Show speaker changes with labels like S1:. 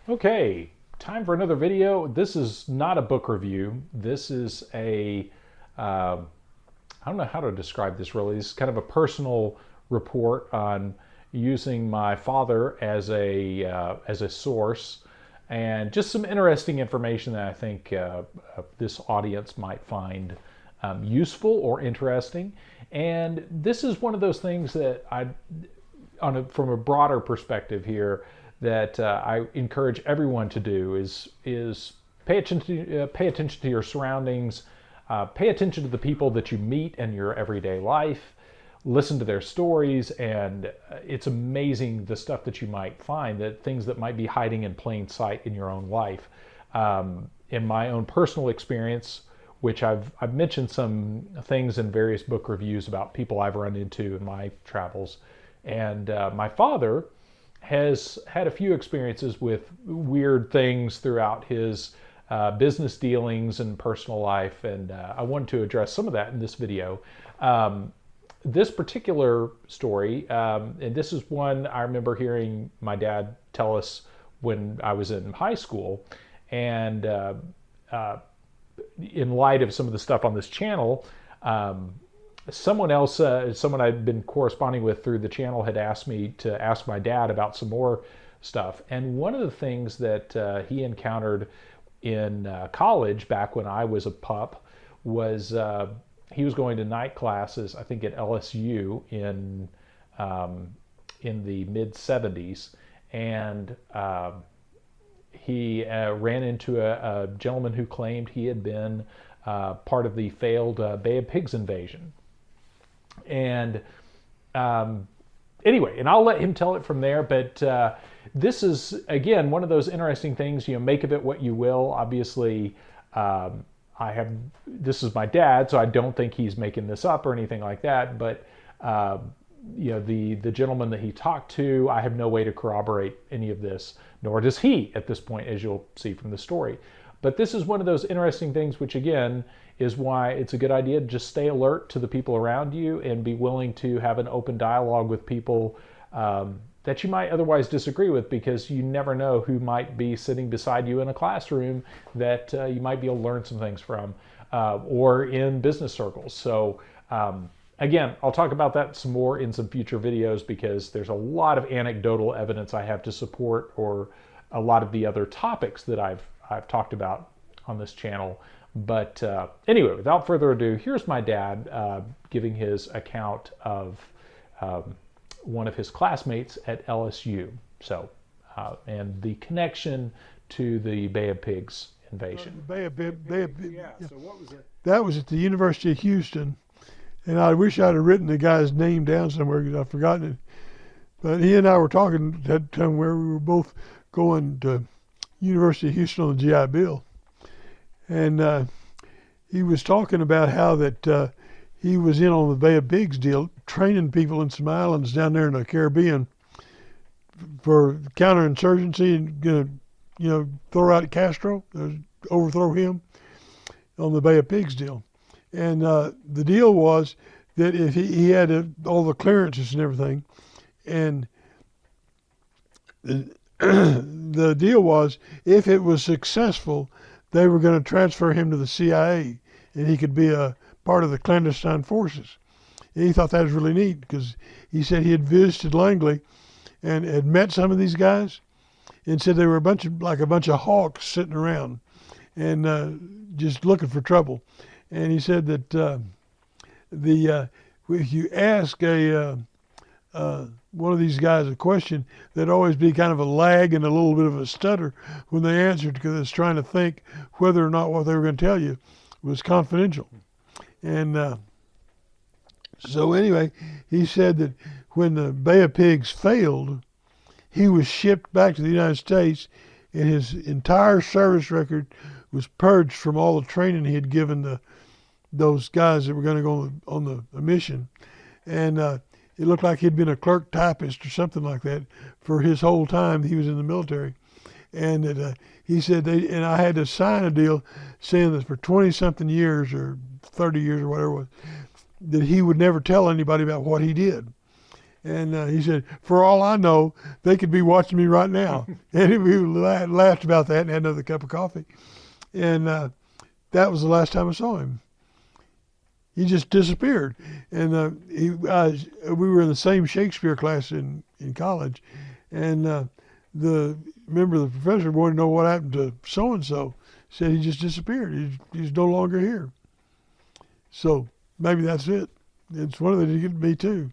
S1: Okay, time for another video. This is not a book review. This is I don't know how to describe this really. This is kind of a personal report on using my father as a source, and just some interesting information that I think this audience might find useful or interesting. And this is one of those things that from a broader perspective here, that I encourage everyone to do is pay attention to your surroundings, pay attention to the people that you meet in your everyday life, listen to their stories, and it's amazing the stuff that you might find, that things that might be hiding in plain sight in your own life. In my own personal experience, which I've mentioned some things in various book reviews about people I've run into in my travels. And my father has had a few experiences with weird things throughout his business dealings and personal life, and I wanted to address some of that in this video. This particular story, and this is one I remember hearing my dad tell us when I was in high school, and in light of some of the stuff on this channel, someone else, someone I'd been corresponding with through the channel, had asked me to ask my dad about some more stuff. And one of the things that he encountered in college back when I was a pup was he was going to night classes, I think at LSU in the mid 70s, and he ran into a gentleman who claimed he had been part of the failed Bay of Pigs invasion. And anyway, and I'll let him tell it from there, but this is, again, one of those interesting things, make of it what you will. Obviously, this is my dad, so I don't think he's making this up or anything like that, but the gentleman that he talked to, I have no way to corroborate any of this, nor does he at this point, as you'll see from the story. But this is one of those interesting things, which again is why it's a good idea to just stay alert to the people around you and be willing to have an open dialogue with people that you might otherwise disagree with, because you never know who might be sitting beside you in a classroom that you might be able to learn some things from, or in business circles. So again, I'll talk about that some more in some future videos, because there's a lot of anecdotal evidence I have to support, or a lot of the other topics that I've talked about on this channel. But anyway, without further ado, here's my dad giving his account of one of his classmates at LSU. So, and the connection to the Bay of Pigs invasion.
S2: Bay of
S1: Yeah. So what was it?
S2: That was at the University of Houston, and I wish I'd have written the guy's name down somewhere because I've forgotten it. But he and I were talking at that time where we were both going to University of Houston on the GI Bill, and he was talking about how that he was in on the Bay of Pigs deal, training people in some islands down there in the Caribbean for counterinsurgency and gonna, throw out Castro, overthrow him on the Bay of Pigs deal. And the deal was that if he had all the clearances and everything, and the deal was, if it was successful, they were going to transfer him to the CIA, and he could be a part of the clandestine forces. And he thought that was really neat, because he said he had visited Langley and had met some of these guys, and said they were a bunch of hawks sitting around and just looking for trouble. And he said that if you ask one of these guys a question, there'd always be kind of a lag and a little bit of a stutter when they answered, because it's trying to think whether or not what they were going to tell you was confidential. And so anyway, he said that when the Bay of Pigs failed, he was shipped back to the United States, and his entire service record was purged from all the training he had given those guys that were going to go on the mission. And it looked like he'd been a clerk typist or something like that for his whole time he was in the military. And that he said, and I had to sign a deal saying that for 20-something years or 30 years or whatever it was, that he would never tell anybody about what he did. And he said, for all I know, they could be watching me right now. And we laughed about that and had another cup of coffee. And that was the last time I saw him. He just disappeared. And we were in the same Shakespeare class in college. And the professor wanted to know what happened to so-and-so. Said he just disappeared. He's no longer here. So maybe that's it. It's one of the to get me too.